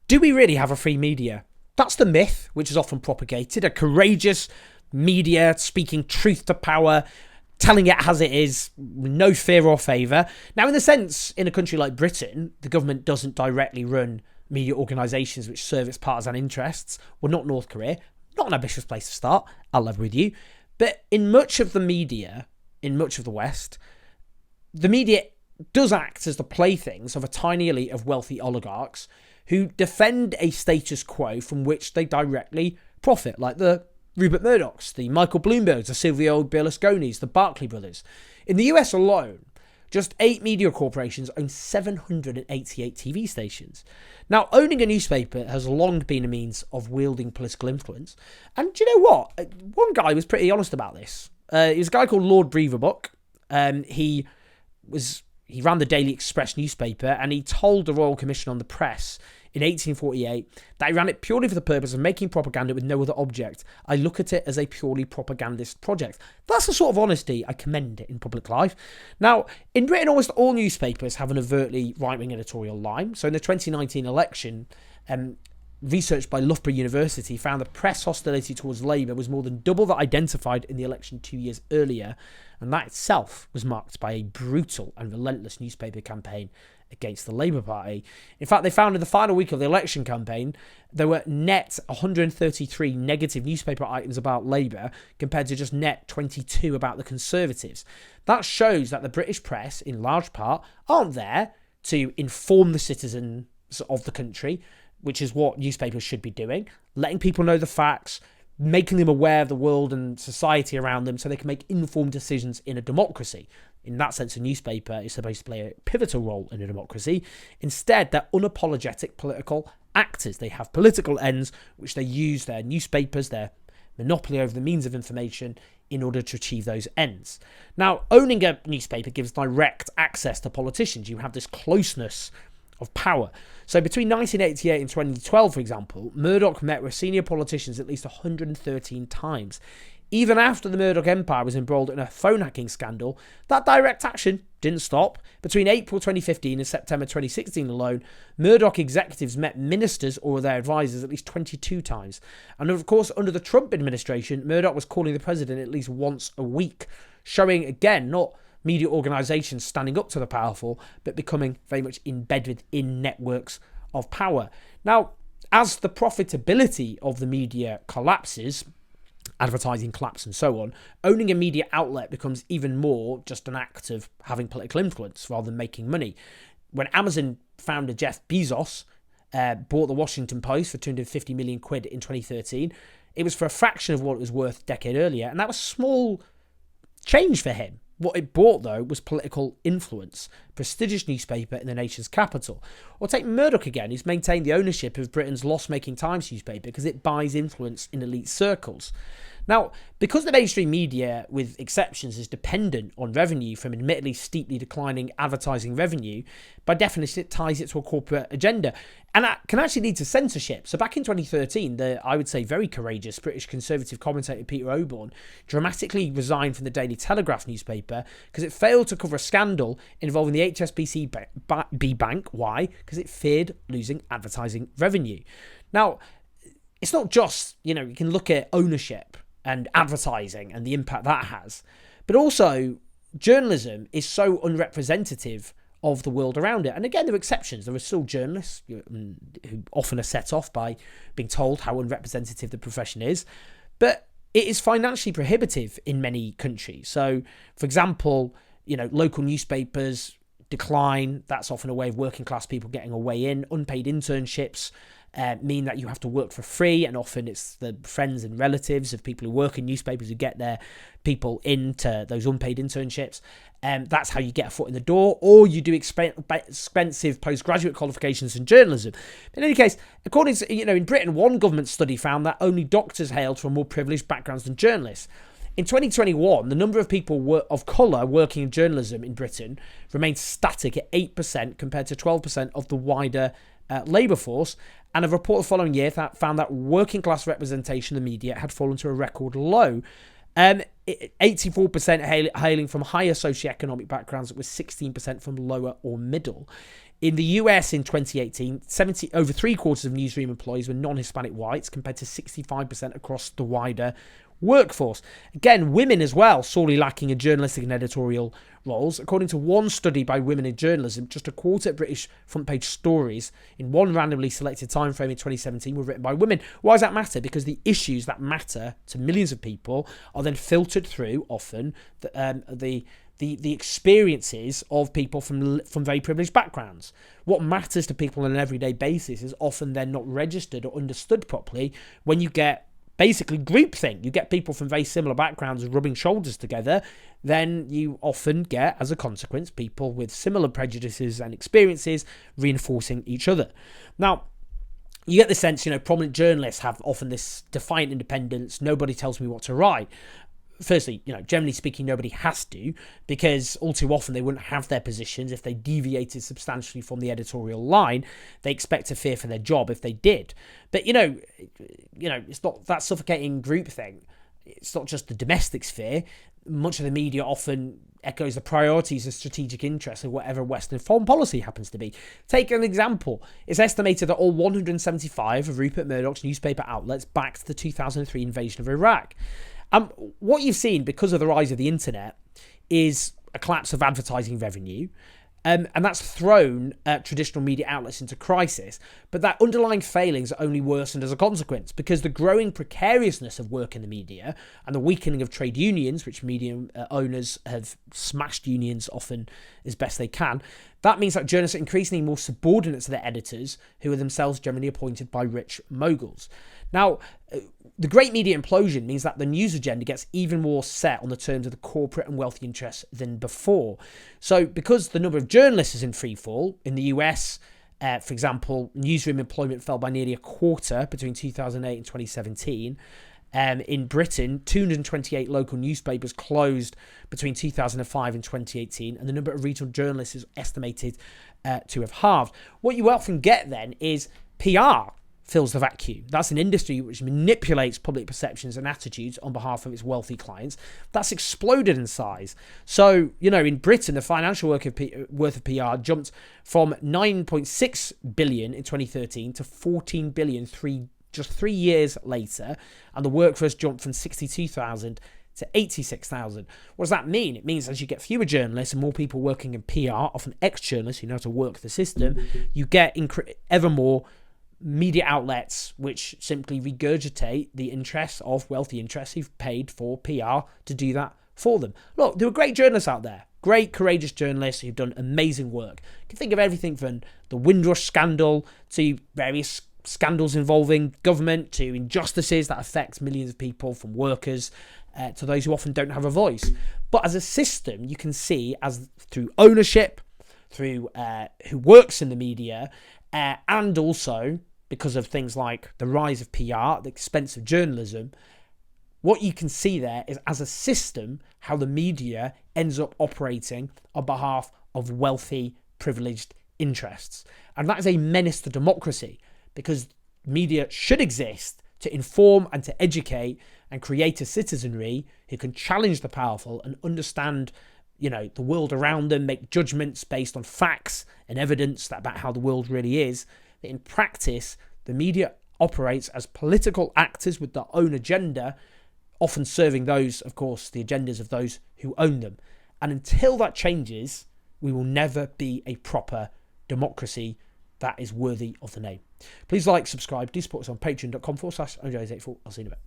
Do we really have a free media? That's the myth which is often propagated. A courageous media speaking truth to power, telling it as it is, no fear or favour. Now, in the sense, in a country like Britain, the government doesn't directly run media organisations which serve its partisan interests. We're not North Korea. Not an ambitious place to start, I'll live with you. But in much of the media, in much of the West, the media does act as the playthings of a tiny elite of wealthy oligarchs who defend a status quo from which they directly profit, like the Rupert Murdochs, the Michael Bloombergs, the Silvio Berlusconis, the Barclay brothers. In the US alone, just 8 media corporations own 788 TV stations. Now, owning a newspaper has long been a means of wielding political influence. And do you know what? One guy was pretty honest about this. He was a guy called Lord Beaverbrook. He ran the Daily Express newspaper, and he told the Royal Commission on the Press in 1848 that he ran it purely for the purpose of making propaganda with no other object. I look at it as a purely propagandist project. That's the sort of honesty I commend in public life. Now, in Britain, almost all newspapers have an overtly right-wing editorial line. So in the 2019 election, research by Loughborough University found that press hostility towards Labour was more than double that identified in the election 2 years earlier, and that itself was marked by a brutal and relentless newspaper campaign against the Labour Party. In fact, they found in the final week of the election campaign, there were net 133 negative newspaper items about Labour compared to just net 22 about the Conservatives. That shows that the British press, in large part, aren't there to inform the citizens of the country, which is what newspapers should be doing, letting people know the facts, making them aware of the world and society around them so they can make informed decisions in a democracy. In that sense, a newspaper is supposed to play a pivotal role in a democracy. Instead, they're unapologetic political actors. They have political ends which they use their newspapers, their monopoly over the means of information, in order to achieve those ends. Now, owning a newspaper gives direct access to politicians. You have this closeness of power. So between 1988 and 2012, for example, Murdoch met with senior politicians at least 113 times. Even after the Murdoch empire was embroiled in a phone hacking scandal, that direct action didn't stop. Between April 2015 and September 2016 alone, Murdoch executives met ministers or their advisors at least 22 times. And of course, under the Trump administration, Murdoch was calling the president at least once a week, showing, again, not media organisations standing up to the powerful, but becoming very much embedded in networks of power. Now, as the profitability of the media collapses, advertising collapse and so on, owning a media outlet becomes even more just an act of having political influence rather than making money. When Amazon founder Jeff Bezos bought the Washington Post for 250 million quid in 2013, it was for a fraction of what it was worth a decade earlier, and that was small change for him. What it brought, though, was political influence, prestigious newspaper in the nation's capital. Or take Murdoch again, who's maintained the ownership of Britain's loss-making Times newspaper because it buys influence in elite circles. Now, because the mainstream media, with exceptions, is dependent on revenue from admittedly steeply declining advertising revenue, by definition it ties it to a corporate agenda. And that can actually lead to censorship. So back in 2013, the, I would say, very courageous British Conservative commentator Peter Oborne dramatically resigned from the Daily Telegraph newspaper because it failed to cover a scandal involving the HSBC Bank. Why? Because it feared losing advertising revenue. Now, it's not just, you can look at ownership and advertising and the impact that has, but also journalism is so unrepresentative of the world around it. And again, there are exceptions. There are still journalists who often are set off by being told how unrepresentative the profession is, but it is financially prohibitive in many countries. So, for example, local newspapers decline. That's often a way of working class people getting a way in. Unpaid internships mean that you have to work for free, and often it's the friends and relatives of people who work in newspapers who get their people into those unpaid internships. That's how you get a foot in the door, or you do expensive postgraduate qualifications in journalism. In any case, according to, in Britain, one government study found that only doctors hailed from more privileged backgrounds than journalists. In 2021, the number of people of colour working in journalism in Britain remained static at 8% compared to 12% of the wider labour force, and a report the following year found that working class representation in the media had fallen to a record low. 84% hailing from higher socioeconomic backgrounds, with 16% from lower or middle. In the US in 2018, over 3/4 of newsroom employees were non-Hispanic whites, compared to 65% across the wider workforce. Again, women as well, sorely lacking in journalistic and editorial roles. According to one study by Women in Journalism, just a quarter of British front-page stories in one randomly selected time frame in 2017 were written by women. Why does that matter? Because the issues that matter to millions of people are then filtered through, often, the experiences of people from very privileged backgrounds. What matters to people on an everyday basis is often then not registered or understood properly when you get basically groupthink. You get people from very similar backgrounds rubbing shoulders together, then you often get, as a consequence, people with similar prejudices and experiences reinforcing each other. Now, you get the sense, prominent journalists have often this defiant independence. Nobody tells me what to write. Firstly, generally speaking, nobody has to, because all too often they wouldn't have their positions if they deviated substantially from the editorial line. They expect to fear for their job if they did. But, it's not that suffocating group thing. It's not just the domestic sphere. Much of the media often echoes the priorities and strategic interests of whatever Western foreign policy happens to be. Take an example. It's estimated that all 175 of Rupert Murdoch's newspaper outlets backed the 2003 invasion of Iraq. What you've seen, because of the rise of the internet, is a collapse of advertising revenue, and that's thrown traditional media outlets into crisis. But that underlying failings are only worsened as a consequence, because the growing precariousness of work in the media and the weakening of trade unions, which media owners have smashed unions often as best they can, that means that journalists are increasingly more subordinate to their editors, who are themselves generally appointed by rich moguls. Now, the great media implosion means that the news agenda gets even more set on the terms of the corporate and wealthy interests than before. So, because the number of journalists is in free fall, in the US, for example, newsroom employment fell by nearly a quarter between 2008 and 2017. In Britain, 228 local newspapers closed between 2005 and 2018, and the number of regional journalists is estimated to have halved. What you often get then is PR fills the vacuum. That's an industry which manipulates public perceptions and attitudes on behalf of its wealthy clients. That's exploded in size. So, in Britain, the financial worth of PR jumped from 9.6 billion in 2013 to 14 billion just 3 years later, and the workforce jumped from 62,000 to 86,000. What does that mean? It means as you get fewer journalists and more people working in PR, often ex-journalists who know how to work the system, you get ever more media outlets which simply regurgitate the interests of wealthy interests who've paid for PR to do that for them. Look, there are great journalists out there, great, courageous journalists who've done amazing work. You can think of everything from the Windrush scandal to various scandals involving government, to injustices that affect millions of people, from workers to those who often don't have a voice. But as a system, you can see, as through ownership, through who works in the media, and also because of things like the rise of PR, the expense of journalism, what you can see there is, as a system, how the media ends up operating on behalf of wealthy, privileged interests. And that is a menace to democracy, because media should exist to inform and to educate and create a citizenry who can challenge the powerful and understand, the world around them, make judgments based on facts and evidence about how the world really is. That in practice, the media operates as political actors with their own agenda, often serving those, of course, the agendas of those who own them. And until that changes, we will never be a proper democracy that is worthy of the name. Please like, subscribe, do support us on patreon.com/OJs84. I'll see you in a bit.